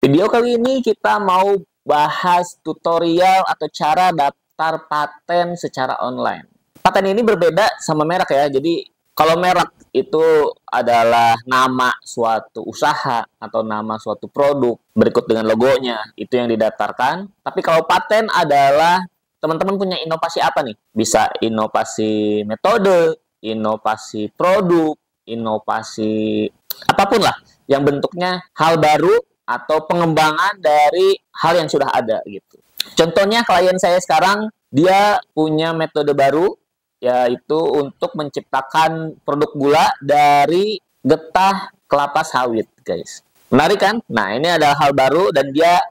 Video kali ini kita mau bahas tutorial atau cara daftar paten secara online. Paten ini berbeda sama merek ya. Jadi kalau merek itu adalah nama suatu usaha atau nama suatu produk berikut dengan logonya, itu yang didaftarkan. Tapi kalau paten adalah teman-teman punya inovasi apa nih? Bisa inovasi metode, inovasi produk, inovasi apapun lah yang bentuknya hal baru atau pengembangan dari hal yang sudah ada gitu. Contohnya klien saya sekarang dia punya metode baru yaitu untuk menciptakan produk gula dari getah kelapa sawit, guys. Menarik kan? Nah, ini adalah hal baru dan dia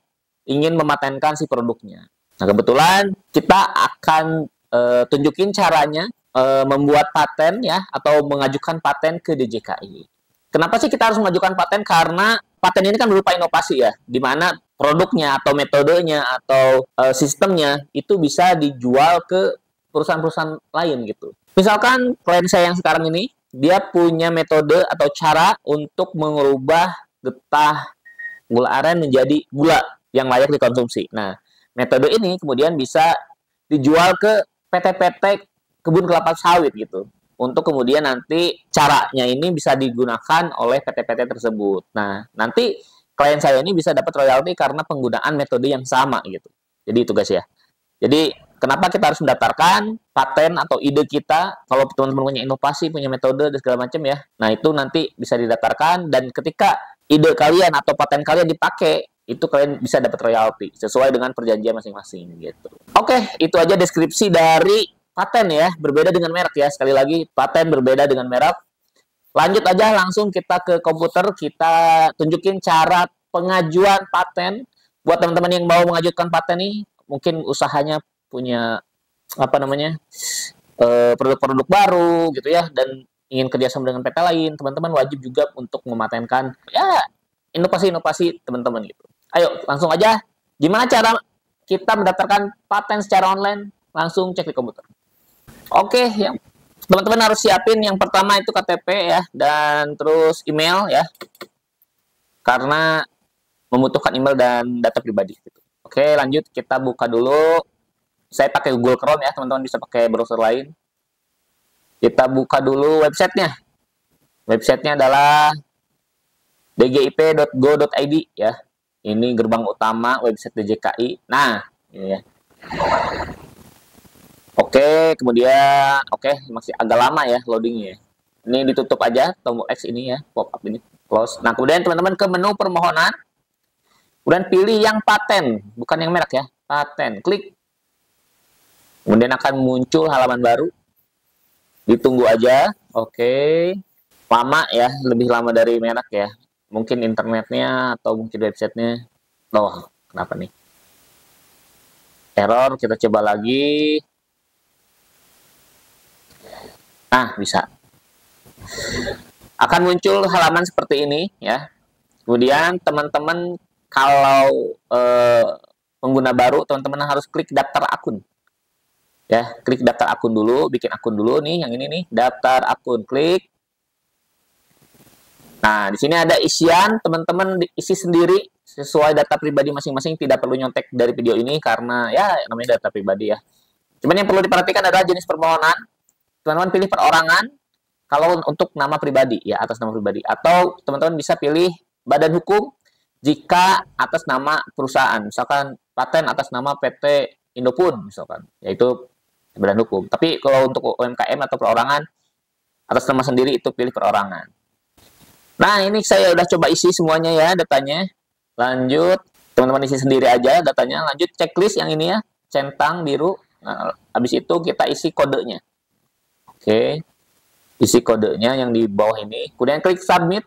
ingin mematenkan si produknya. Nah, kebetulan kita akan tunjukin caranya membuat paten ya atau mengajukan paten ke DJKI. Kenapa sih kita harus mengajukan paten? Karena paten ini kan berupa inovasi ya, di mana produknya atau metodenya atau sistemnya itu bisa dijual ke perusahaan-perusahaan lain gitu. Misalkan klien saya yang sekarang ini, dia punya metode atau cara untuk mengubah getah gula aren menjadi gula yang layak dikonsumsi. Nah, metode ini kemudian bisa dijual ke PT-PT kebun kelapa sawit gitu. Untuk kemudian nanti caranya ini bisa digunakan oleh PT-PT tersebut. Nah, nanti klien saya ini bisa dapat royalti karena penggunaan metode yang sama gitu. Jadi itu guys ya. Jadi kenapa kita harus mendaftarkan paten atau ide kita? Kalau teman-teman punya inovasi, punya metode dan segala macam ya. Nah, itu nanti bisa didaftarkan dan ketika ide kalian atau paten kalian dipakai, itu kalian bisa dapat royalti sesuai dengan perjanjian masing-masing gitu. Oke, itu aja deskripsi dari paten ya, berbeda dengan merek ya. Sekali lagi, paten berbeda dengan merek. Lanjut aja langsung kita ke komputer, kita tunjukin cara pengajuan paten. Buat teman-teman yang mau mengajukan paten nih, mungkin usahanya punya produk-produk baru gitu ya, dan ingin kerjasama dengan PT lain, teman-teman wajib juga untuk mematenkan ya inovasi-inovasi teman-teman gitu. Ayo langsung aja, gimana cara kita mendaftarkan paten secara online? Langsung cek di komputer. Oke, yang teman-teman harus siapin yang pertama itu KTP ya, dan terus email ya, karena membutuhkan email dan data pribadi gitu. Oke, lanjut kita buka dulu. Saya pakai Google Chrome ya, teman-teman bisa pakai browser lain. Kita buka dulu websitenya. Websitenya adalah dgip.go.id ya. Ini gerbang utama website DJKI. Nah, ini ya. Oke, kemudian masih agak lama ya loadingnya. Ini ditutup aja tombol X ini ya, pop up ini close. Nah, kemudian teman-teman ke menu permohonan. Kemudian pilih yang paten, bukan yang merek ya, paten. Klik. Kemudian akan muncul halaman baru. Ditunggu aja. Oke. Lama ya, lebih lama dari merek ya. Mungkin internetnya atau mungkin websitenya. Oh, kenapa nih? Error, kita coba lagi. Nah, bisa. Akan muncul halaman seperti ini ya. Kemudian teman-teman kalau pengguna baru, teman-teman harus klik daftar akun. Ya, klik daftar akun dulu, bikin akun dulu nih, yang ini nih, daftar akun, klik. Nah, di sini ada isian, teman-teman isi sendiri sesuai data pribadi masing-masing, tidak perlu nyontek dari video ini karena ya namanya data pribadi ya. Cuman yang perlu diperhatikan adalah jenis permohonan. Teman-teman pilih perorangan kalau untuk nama pribadi ya, atas nama pribadi, atau teman-teman bisa pilih badan hukum jika atas nama perusahaan, misalkan paten atas nama PT Indopun misalkan, yaitu badan hukum. Tapi kalau untuk UMKM atau perorangan atas nama sendiri itu pilih perorangan. Nah, ini saya udah coba isi semuanya ya datanya. Lanjut, teman-teman isi sendiri aja datanya. Lanjut checklist yang ini ya, centang biru. Nah, habis itu kita isi kodenya. Oke, isi kodenya yang di bawah ini. Kemudian klik submit.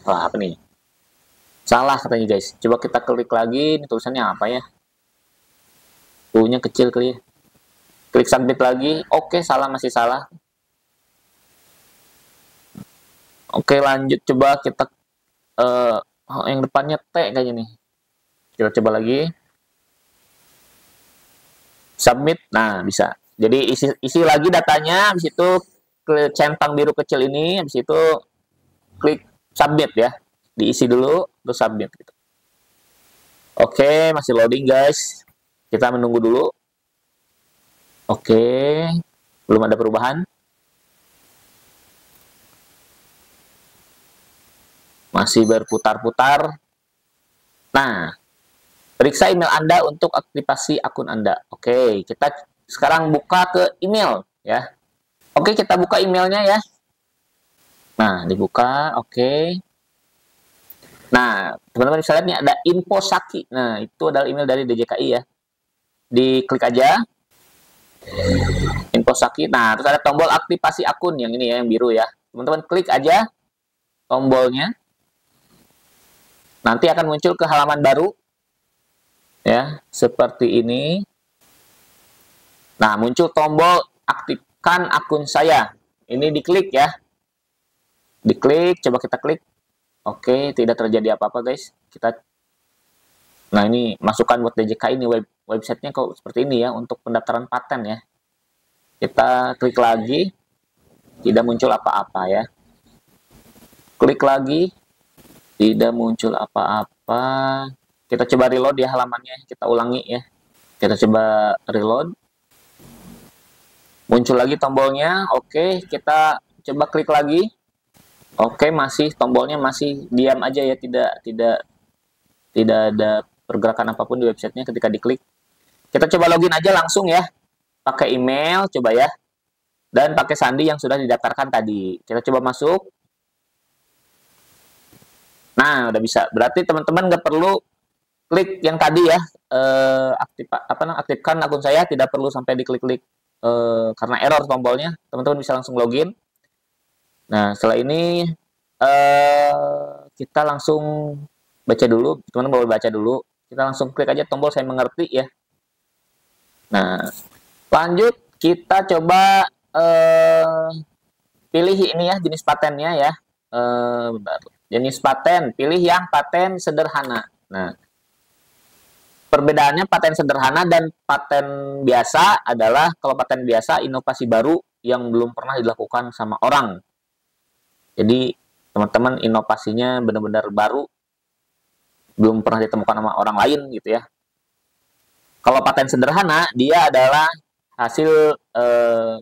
Wah, apa nih? Salah katanya guys. Coba kita klik lagi. Ini tulisannya apa ya? U-nya kecil kali ya. Klik submit lagi. Oke, salah, masih salah. Oke, lanjut. Coba kita yang depannya T kayaknya nih. Kita coba lagi. Submit. Nah, bisa. Jadi isi lagi datanya, habis itu ke centang biru kecil ini, habis itu klik submit ya. Diisi dulu, terus submit gitu. Oke, masih loading guys. Kita menunggu dulu. Oke, belum ada perubahan. Masih berputar-putar. Nah, periksa email Anda untuk aktivasi akun Anda. Oke, kita sekarang buka ke email ya. Oke, kita buka emailnya ya. Nah, dibuka. Oke. Nah, teman-teman bisa lihat nih ada info Saki. Nah, itu adalah email dari DJKI ya. Diklik aja info Saki. Nah, terus ada tombol aktivasi akun yang ini ya, yang biru ya. Teman-teman klik aja tombolnya. Nanti akan muncul ke halaman baru ya, seperti ini. Nah, muncul tombol aktifkan akun saya. Ini diklik ya. Diklik, coba kita klik. Oke, tidak terjadi apa-apa guys. Nah, ini masukan buat DJKI ini websitenya kok seperti ini ya untuk pendaftaran paten ya. Kita klik lagi, tidak muncul apa-apa ya. Klik lagi, tidak muncul apa-apa. Kita coba reload ya halamannya, kita ulangi ya. Kita coba reload. Muncul lagi tombolnya. Oke, kita coba klik lagi. Oke, masih tombolnya masih diam aja ya, tidak ada pergerakan apapun di websitenya ketika diklik. Kita coba login aja langsung ya, pakai email coba ya, dan pakai sandi yang sudah didaftarkan tadi. Kita coba masuk. Nah, udah bisa. Berarti teman-teman nggak perlu klik yang tadi ya, aktifkan akun saya, tidak perlu sampai diklik-klik karena error tombolnya. Teman-teman bisa langsung login. Nah, setelah ini kita langsung baca dulu, teman-teman boleh baca dulu. Kita langsung klik aja tombol saya mengerti ya. Nah, lanjut kita coba pilih ini ya jenis patennya ya. Bentar. Jenis paten, pilih yang paten sederhana. Nah, perbedaannya paten sederhana dan paten biasa adalah kalau paten biasa inovasi baru yang belum pernah dilakukan sama orang. Jadi teman-teman inovasinya benar-benar baru, belum pernah ditemukan sama orang lain gitu ya. Kalau paten sederhana dia adalah hasil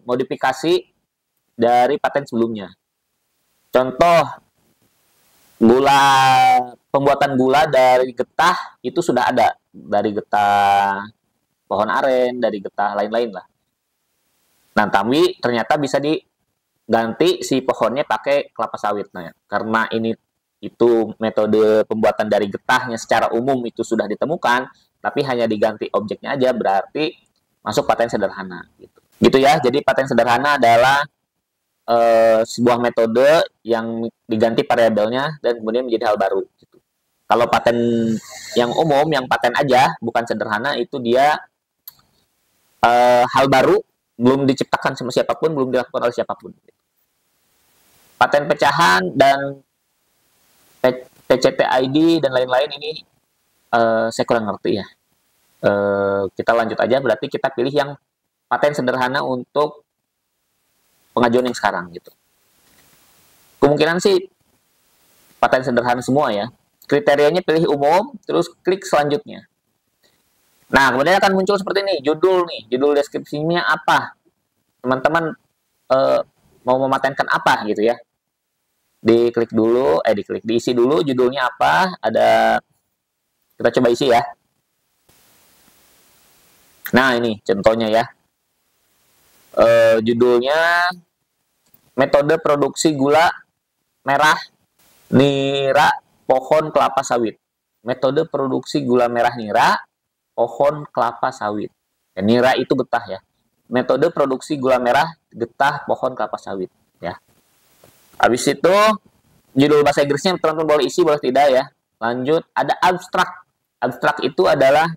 modifikasi dari paten sebelumnya. Contoh, pembuatan gula dari getah itu sudah ada, dari getah pohon aren, dari getah lain-lain lah. Nah, tapi ternyata bisa diganti si pohonnya pakai kelapa sawit. Nah, karena itu metode pembuatan dari getahnya secara umum itu sudah ditemukan, tapi hanya diganti objeknya aja, berarti masuk paten sederhana gitu. Gitu ya. Jadi paten sederhana adalah sebuah metode yang diganti variabelnya dan kemudian menjadi hal baru gitu. Kalau paten yang umum, yang paten aja bukan sederhana, itu dia hal baru, belum diciptakan sama siapapun, belum dilakukan oleh siapapun. Paten pecahan dan PCT-ID dan lain-lain ini saya kurang ngerti ya. Kita lanjut aja, berarti kita pilih yang paten sederhana untuk pengajuan yang sekarang gitu. Kemungkinan sih paten sederhana semua ya. Kriterianya pilih umum, terus klik selanjutnya. Nah, kemudian akan muncul seperti ini, judul deskripsinya apa. Teman-teman mau mematenkan apa gitu ya. Diisi dulu judulnya apa, kita coba isi ya. Nah, ini contohnya ya. Judulnya metode produksi gula merah nira pohon kelapa sawit. Metode produksi gula merah nira pohon kelapa sawit. Ya, nira itu getah ya. Metode produksi gula merah getah pohon kelapa sawit ya. Habis itu judul bahasa Inggrisnya teman-teman boleh isi, boleh tidak ya. Lanjut ada abstrak. Abstrak itu adalah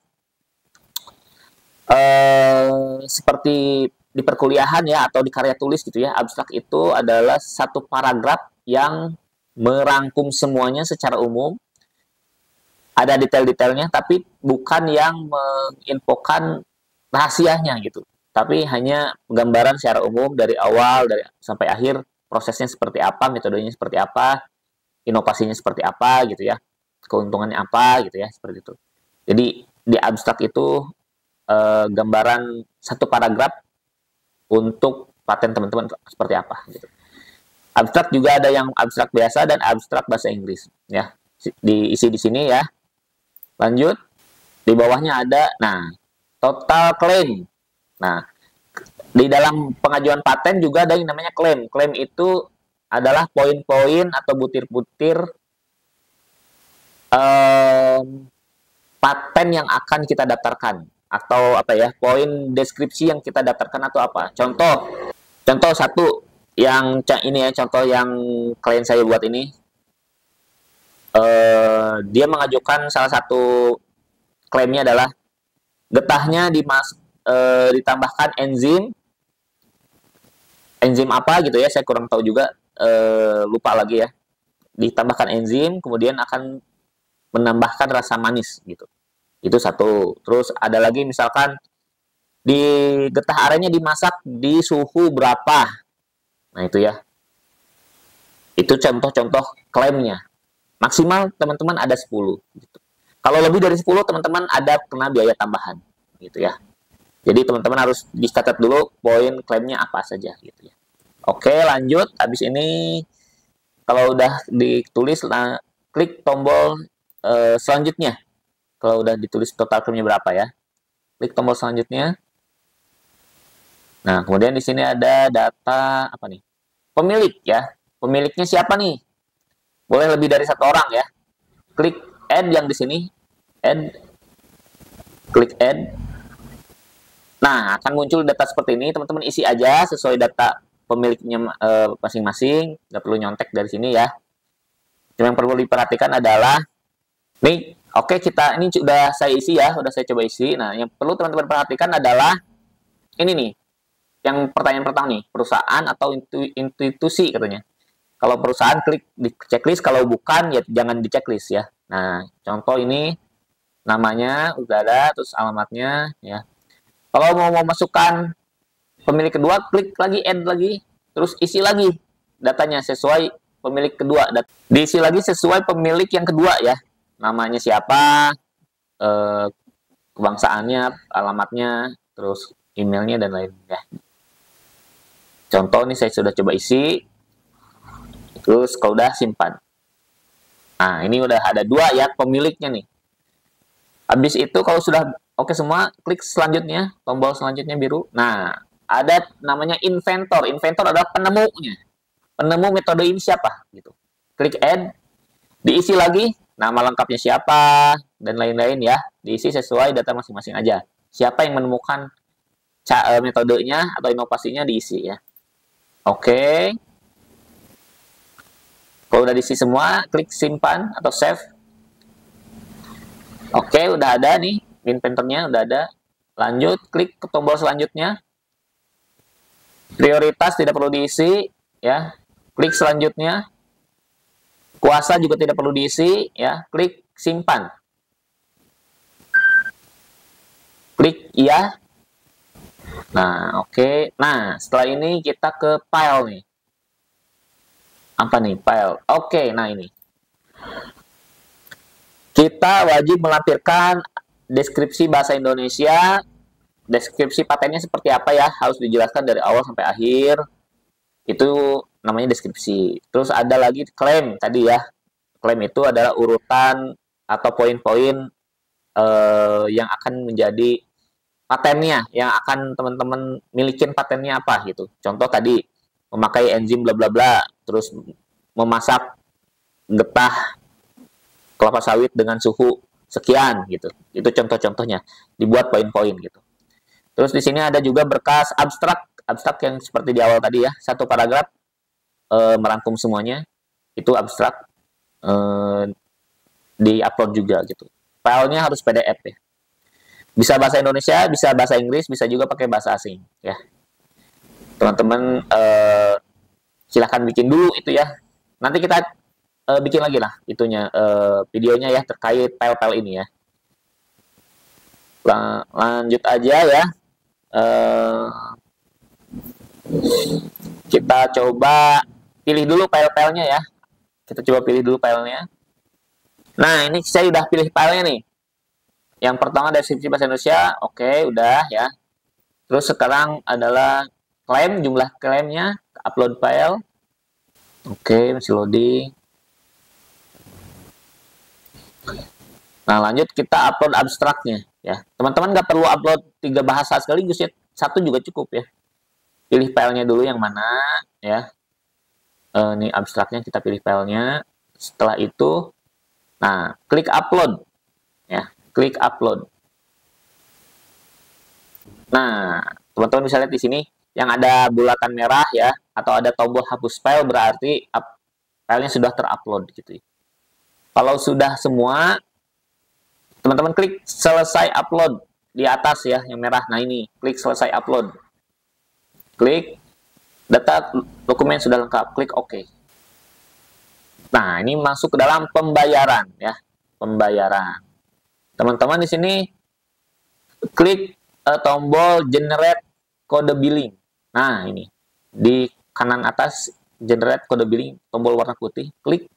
seperti di perkuliahan ya atau di karya tulis gitu ya. Abstrak itu adalah satu paragraf yang merangkum semuanya secara umum. Ada detail-detailnya tapi bukan yang menginfokan rahasianya gitu. Tapi hanya gambaran secara umum dari awal sampai akhir, prosesnya seperti apa, metodenya seperti apa, inovasinya seperti apa gitu ya. Keuntungannya apa gitu ya, seperti itu. Jadi di abstrak itu gambaran satu paragraf untuk paten teman-teman seperti apa gitu. Abstrak juga ada yang abstrak biasa dan abstrak bahasa Inggris ya. Diisi di sini ya. Lanjut. Di bawahnya ada total claim. Nah, di dalam pengajuan paten juga ada yang namanya klaim. Klaim itu adalah poin-poin atau butir-butir paten yang akan kita daftarkan, atau apa ya, poin deskripsi yang kita daftarkan atau apa. Contoh satu yang ini ya, contoh yang klien saya buat ini, dia mengajukan salah satu klaimnya adalah getahnya ditambahkan enzim apa gitu ya, saya kurang tahu juga, lupa lagi ya. Ditambahkan enzim, kemudian akan menambahkan rasa manis gitu. Itu satu. Terus ada lagi misalkan di getah arennya dimasak di suhu berapa. Nah, itu ya. Itu contoh-contoh klaimnya. Maksimal teman-teman ada 10 gitu. Kalau lebih dari 10 teman-teman ada kena biaya tambahan gitu ya. Jadi teman-teman harus dicatat dulu poin klaimnya apa saja gitu ya. Oke, lanjut. Habis ini kalau udah ditulis, klik tombol selanjutnya. Kalau udah ditulis total klaimnya berapa ya. Klik tombol selanjutnya. Nah, kemudian di sini ada data apa nih? Pemilik ya. Pemiliknya siapa nih? Boleh lebih dari satu orang ya. Klik add yang di sini. Add. Klik add. Nah, akan muncul data seperti ini. Teman-teman isi aja sesuai data pemiliknya masing-masing. Nggak perlu nyontek dari sini ya. Yang perlu diperhatikan adalah nih, oke, ini sudah saya isi ya, sudah saya coba isi. Nah, yang perlu teman-teman perhatikan adalah ini nih. Yang pertanyaan pertama nih, perusahaan atau institusi katanya. Kalau perusahaan klik di checklist, kalau bukan ya jangan di checklist ya. Nah, contoh ini namanya udah ada, terus alamatnya ya. Kalau mau masukkan pemilik kedua, klik lagi add lagi, terus isi lagi datanya sesuai pemilik kedua. Diisi lagi sesuai pemilik yang kedua ya. Namanya siapa, kebangsaannya, alamatnya, terus emailnya dan lainnya. Contoh ini saya sudah coba isi. Terus kalau udah simpan. Nah, ini udah ada 2 ya pemiliknya nih. Habis itu kalau sudah oke semua, klik selanjutnya, tombol selanjutnya biru. Nah, ada namanya inventor. Inventor adalah penemunya. Penemu metode ini siapa gitu. Klik add, diisi lagi nama lengkapnya siapa dan lain-lain ya. Diisi sesuai data masing-masing aja. Siapa yang menemukan metodenya atau inovasinya diisi ya. Oke. Kalau udah diisi semua, klik simpan atau save. Oke, udah ada nih inventornya, udah ada. Lanjut, klik ke tombol selanjutnya. Prioritas tidak perlu diisi ya. Klik selanjutnya. Kuasa juga tidak perlu diisi ya. Klik simpan. Klik iya. Nah, oke. Nah, setelah ini kita ke file nih. Apa nih file? Oke, nah ini. Kita wajib melampirkan deskripsi bahasa Indonesia. Deskripsi patennya seperti apa ya? Harus dijelaskan dari awal sampai akhir. Itu namanya deskripsi. Terus ada lagi klaim tadi ya. Klaim itu adalah urutan atau poin-poin yang akan menjadi patennya, yang akan teman-teman milikin patennya apa gitu. Contoh tadi memakai enzim bla bla bla, terus memasak getah kelapa sawit dengan suhu sekian gitu. Itu contoh-contohnya, dibuat poin-poin gitu. Terus di sini ada juga berkas abstrak yang seperti di awal tadi ya, satu paragraf merangkum semuanya. Itu abstrak, di-upload juga gitu. Filenya harus PDF ya. Bisa bahasa Indonesia, bisa bahasa Inggris, bisa juga pakai bahasa asing ya. Teman-teman silahkan bikin dulu itu ya. Nanti kita bikin lagi lah itunya, videonya ya terkait file-file ini ya. Lanjut aja ya. Kita coba pilih dulu file-filenya ya. Kita coba pilih dulu filenya. Nah, ini saya udah pilih filenya nih. Yang pertama deskripsi bahasa Indonesia, oke, udah ya. Terus sekarang adalah klaim, jumlah klaimnya, upload file. Oke, masih loading. Nah, lanjut kita upload abstraknya ya. Teman-teman nggak perlu upload 3 bahasa sekaligus ya. Satu juga cukup ya. Pilih filenya dulu yang mana ya. Ini abstraknya kita pilih filenya. Setelah itu, nah, klik upload ya. Klik upload. Nah, teman-teman bisa lihat di sini yang ada bulatan merah ya, atau ada tombol hapus file berarti filenya sudah terupload gitu. Kalau sudah semua, teman-teman klik selesai upload di atas ya, yang merah. Nah ini, klik selesai upload. Klik data dokumen sudah lengkap, klik OK. Nah, ini masuk ke dalam pembayaran ya, pembayaran. Teman-teman di sini klik tombol generate kode billing. Nah, ini di kanan atas generate kode billing, tombol warna putih, klik.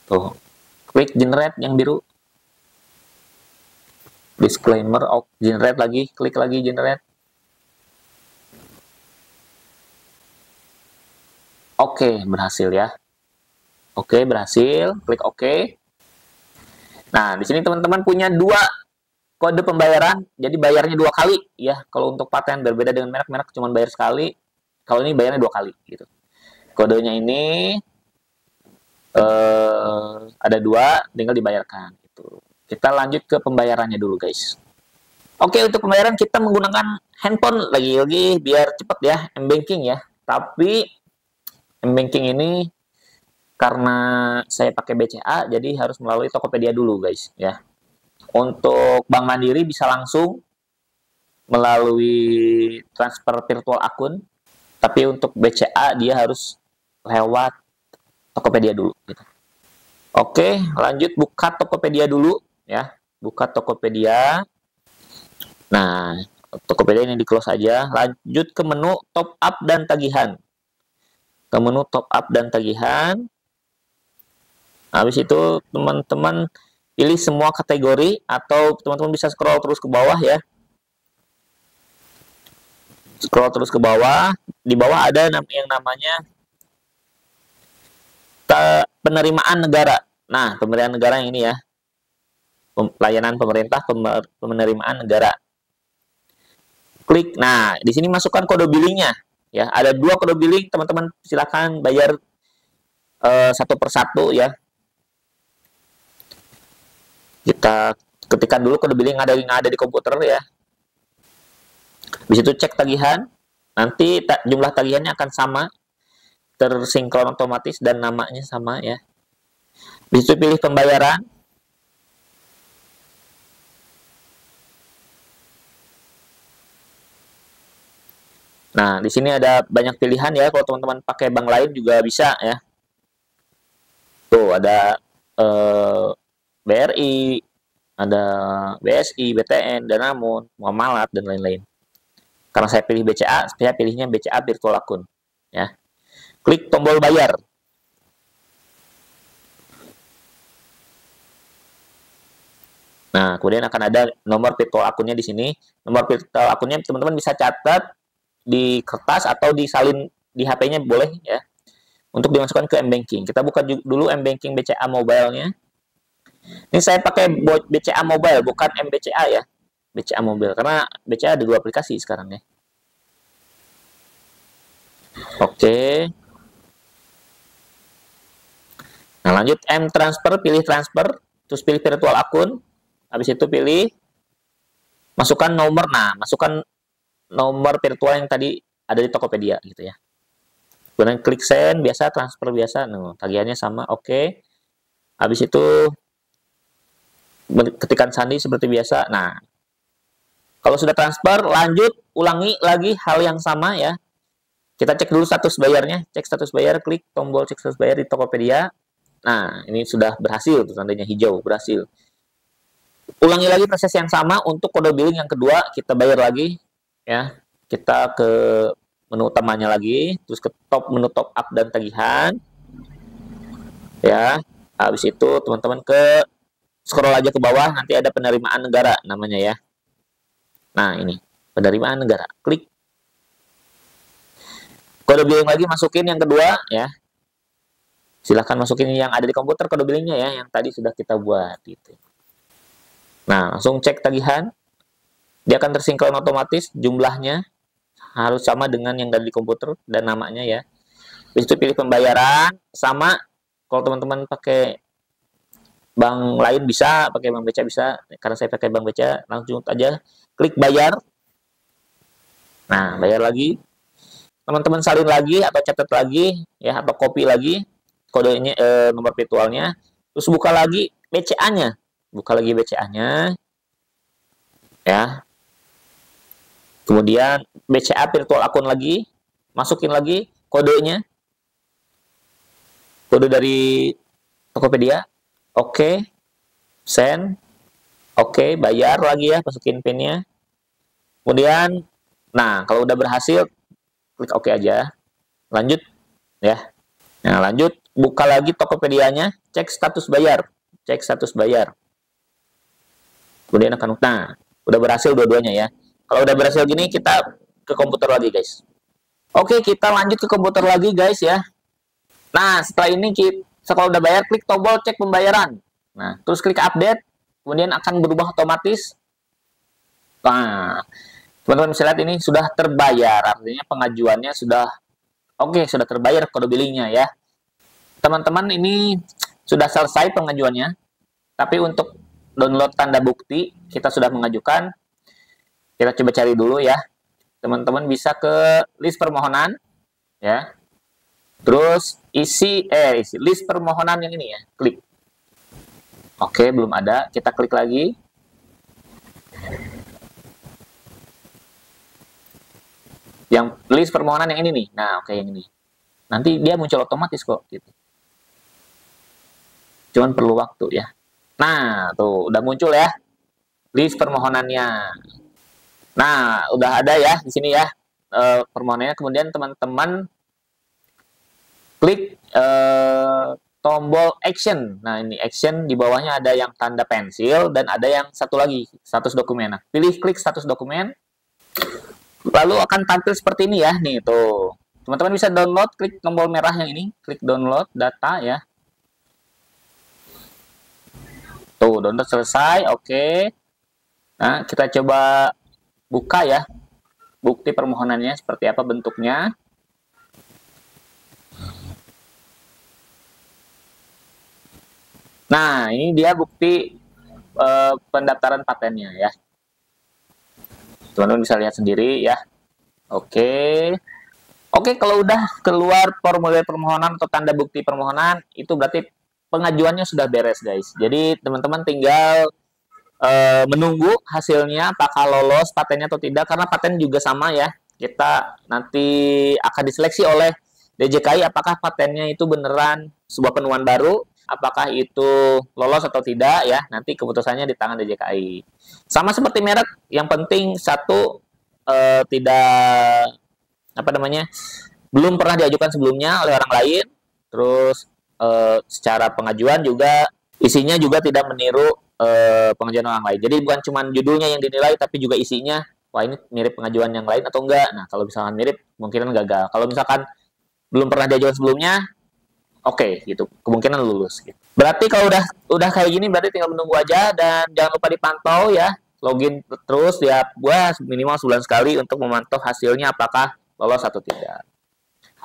Tuh, klik generate yang biru. Disclaimer, generate lagi, klik lagi generate. Oke, berhasil ya. Oke, berhasil, klik OK. Nah, di sini teman-teman punya 2 kode pembayaran, jadi bayarnya 2 kali ya. Kalau untuk paten berbeda dengan merek cuma bayar sekali. Kalau ini bayarnya 2 kali gitu. Kodenya ini ada 2, tinggal dibayarkan gitu. Kita lanjut ke pembayarannya dulu guys. Oke, untuk pembayaran kita menggunakan handphone lagi-lagi biar cepat ya, M-Banking ya. Tapi M-Banking ini karena saya pakai BCA jadi harus melalui Tokopedia dulu guys ya. Untuk Bank Mandiri bisa langsung melalui transfer virtual akun, tapi untuk BCA dia harus lewat Tokopedia dulu gitu. Oke, lanjut buka Tokopedia dulu ya. Buka Tokopedia. Nah, Tokopedia ini di close aja. Lanjut ke menu top up dan tagihan. Ke menu top up dan tagihan. Habis itu teman-teman pilih semua kategori atau teman-teman bisa scroll terus ke bawah ya. Scroll terus ke bawah. Di bawah ada yang namanya penerimaan negara. Nah, penerimaan negara yang ini ya. Layanan pemerintah penerimaan negara. Klik. Nah, di sini masukkan kode billingnya ya. Ada 2 kode billing, teman-teman silakan bayar satu persatu ya. Kita ketikkan dulu kode billing yang ada di komputer ya. Di situ cek tagihan. Nanti jumlah tagihannya akan sama, tersinkron otomatis dan namanya sama ya. Di situ pilih pembayaran. Nah, di sini ada banyak pilihan ya. Kalau teman-teman pakai bank lain juga bisa ya. Tuh ada BRI, ada BSI, BTN, Danamon, Muamalat dan lain-lain. Karena saya pilih BCA, saya pilihnya BCA virtual akun ya. Klik tombol bayar. Nah, kemudian akan ada nomor virtual akunnya di sini. Nomor virtual akunnya teman-teman bisa catat di kertas atau disalin di HP-nya boleh ya. Untuk dimasukkan ke M-Banking. Kita buka dulu M-Banking BCA Mobile-nya. Ini saya pakai BCA Mobile, bukan MBCA ya. BCA Mobile, karena BCA ada 2 aplikasi sekarang ya. Oke. Nah, lanjut M-Transfer, pilih transfer. Terus pilih virtual akun. Habis itu pilih masukkan nomor. Nah, masukkan nomor virtual yang tadi ada di Tokopedia gitu ya. Kemudian klik send, biasa transfer biasa. Nah, tagihannya sama, oke. Habis itu ketikkan sandi seperti biasa. Nah, kalau sudah transfer, lanjut ulangi lagi hal yang sama ya. Kita cek dulu status bayarnya, cek status bayar, klik tombol cek status bayar di Tokopedia. Nah, ini sudah berhasil, tandanya hijau, berhasil. Ulangi lagi proses yang sama untuk kode billing yang kedua, kita bayar lagi ya. Kita ke menu utamanya lagi, terus ke menu top up dan tagihan. Ya. Habis itu teman-teman ke scroll aja ke bawah, nanti ada penerimaan negara namanya ya. Nah, ini penerimaan negara. Klik. Kode billing lagi masukin yang kedua ya. Silahkan masukin yang ada di komputer kode billingnya ya, yang tadi sudah kita buat gitu. Nah, langsung cek tagihan. Dia akan tersinkron otomatis, jumlahnya harus sama dengan yang ada di komputer dan namanya ya. Habis itu pilih pembayaran, sama kalau teman-teman pakai bank lain bisa, pakai bank BCA bisa. Karena saya pakai bank BCA, langsung aja klik bayar. Nah, bayar lagi. Teman-teman salin lagi atau catat lagi ya, atau copy lagi kodenya, nomor virtualnya. Terus buka lagi BCA-nya. Buka lagi BCA-nya. Ya. Kemudian BCA virtual akun lagi, masukin lagi kodenya. Kode dari Tokopedia. Oke. Send. Oke, bayar lagi ya, masukin PIN-nya. Kemudian, nah, kalau udah berhasil, klik oke aja. Lanjut ya. Nah, lanjut, buka lagi Tokopedia-nya, cek status bayar. Cek status bayar. Kemudian akan, nah, udah berhasil dua-duanya ya. Kalau udah berhasil gini, kita ke komputer lagi, guys. Oke, kita lanjut ke komputer lagi, guys ya. Nah, setelah ini, kalau udah bayar, klik tombol cek pembayaran. Nah, terus klik update, kemudian akan berubah otomatis. Nah, teman-teman bisa lihat ini sudah terbayar, artinya pengajuannya sudah sudah terbayar kode billingnya ya. Teman-teman, ini sudah selesai pengajuannya, tapi untuk download tanda bukti, kita sudah mengajukan. Kita coba cari dulu ya. Teman-teman bisa ke list permohonan ya. Terus isi list permohonan yang ini ya. Klik. Oke, belum ada. Kita klik lagi. Yang list permohonan yang ini nih. Nah, oke, yang ini. Nanti dia muncul otomatis kok gitu. Cuman perlu waktu ya. Nah, tuh udah muncul ya list permohonannya. Nah, udah ada ya di sini ya permohonannya. Kemudian teman-teman klik tombol action. Nah, ini action, di bawahnya ada yang tanda pensil dan ada yang satu lagi, status dokumen. Nah, pilih klik status dokumen. Lalu akan tampil seperti ini ya. Nih, tuh. Teman-teman bisa download, klik tombol merah yang ini, klik download data ya. Tuh, download selesai. Oke. Nah, kita coba buka ya bukti permohonannya seperti apa bentuknya. Nah, ini dia bukti pendaftaran patennya ya. Teman-teman bisa lihat sendiri ya. Oke, kalau udah keluar formulir permohonan atau tanda bukti permohonan, itu berarti pengajuannya sudah beres, guys. Jadi teman-teman tinggal menunggu hasilnya apakah lolos patennya atau tidak, karena paten juga sama ya, kita nanti akan diseleksi oleh DJKI apakah patennya itu beneran sebuah penemuan baru, apakah itu lolos atau tidak ya, nanti keputusannya di tangan DJKI. Sama seperti merek, yang penting satu tidak belum pernah diajukan sebelumnya oleh orang lain, terus secara pengajuan juga isinya juga tidak meniru pengajuan orang lain. Jadi bukan cuma judulnya yang dinilai, tapi juga isinya, wah ini mirip pengajuan yang lain atau enggak. Nah, kalau misalkan mirip, kemungkinan gagal. Kalau misalkan belum pernah diajukan sebelumnya, oke, gitu, kemungkinan lulus. Gitu. Berarti kalau udah kayak gini, berarti tinggal menunggu aja, dan jangan lupa dipantau ya, login terus ya, buat minimal sebulan sekali untuk memantau hasilnya apakah lolos atau tidak.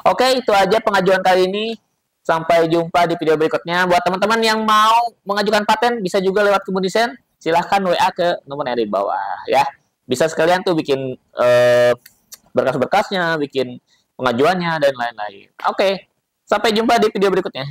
Oke, itu aja pengajuan kali ini. Sampai jumpa di video berikutnya. Buat teman-teman yang mau mengajukan paten, bisa juga lewat Kebun-Desain. Silahkan WA ke nomor yang ada di bawah ya. Bisa sekalian tuh bikin berkas-berkasnya, bikin pengajuannya, dan lain-lain. Oke, sampai jumpa di video berikutnya.